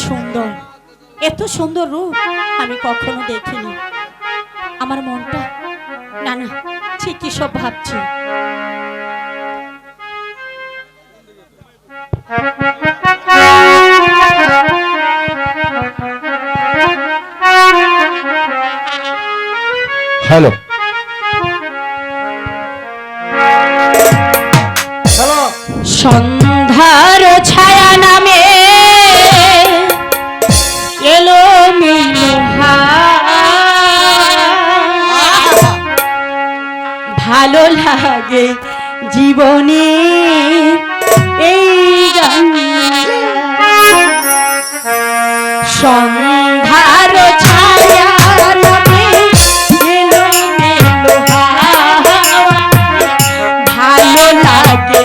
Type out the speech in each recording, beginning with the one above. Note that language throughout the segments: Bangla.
সুন্দর, এত সুন্দর রূপ আমি কখনো দেখিনি। আমার মনটা না না ঠিকই সব ভাবছি। হ্যালো সন্ধ্যার ছায়া নামে এলো ভালো লাগে জীবনে এই গান। সন্ধ্যার ছায়া নামে এলো ভালো লাগে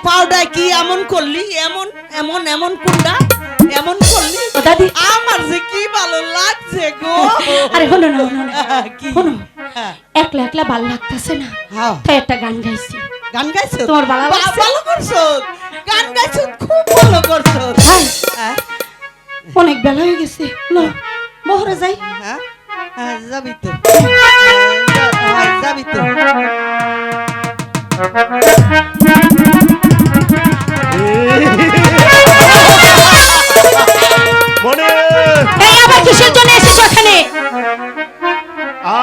পাউডার কি এমন করলি, এমন এমন এমন কুন্ডা এমন করলি দাদি, আমার যে কি ভালো লাগছে গো। আরে হলো না কি হলো, একলা একলা ভালো লাগতেছে না, তাই একটা গান গাইছি। গান গাইছো? তোমার ভালো করছো, গান গাইছো, খুব ভালো করছো। অনেক বেলা হয়ে গেছে, বহরে যাই। হ্যাঁ যাবি তো, যাবি তো।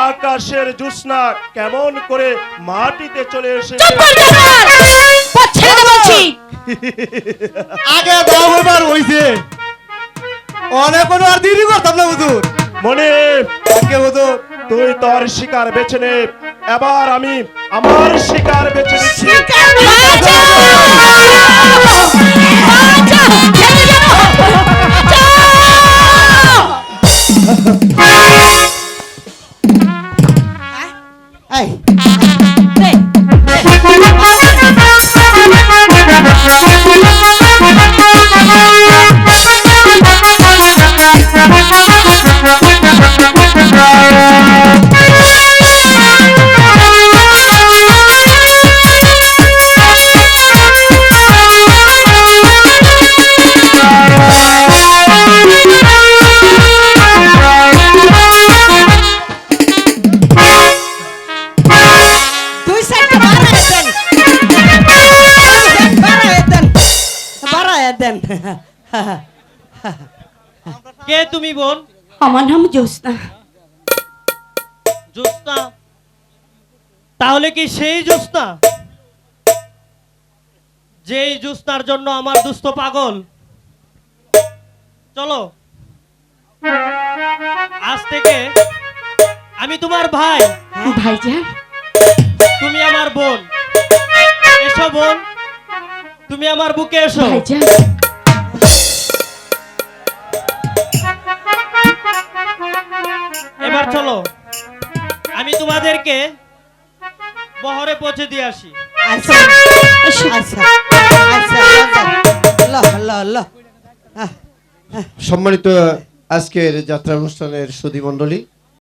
আকাশের জ্যোৎস্না কেমন করে মাটিতে চলে এসে আগে দাও এবার হইছে, অনেক আর দেরি করতাম না হুজুর। মনে আজকে হুজুর তুই তোর শিকার বেছে নে, এবার আমি আমার শিকার বেছে নিচ্ছি। এই, দুই সাইডটা বাড়ায় দেন, বাড়ায় দেন। কে তুমি বোন? আমার নাম জ্যোৎস্না। জ্যোৎস্না? তাহলে কি সেই জ্যোৎস্না যেই জ্যোৎস্নার জন্য আমার দুস্থ পাগল? চলো, আজ থেকে আমি তোমার ভাই, ভাইজান, তুমি আমার বোন। এসো বোন, তুমি আমার বুকে এসো। ভাইজান, এবার চলো, আমি তোমাদেরকে বহরে পৌঁছে দিয়ে আসি। আচ্ছা এসো। আচ্ছা আচ্ছা, ল ল ল। সম্মানিত আজকের যাত্রা অনুষ্ঠানের সুধী মণ্ডলী,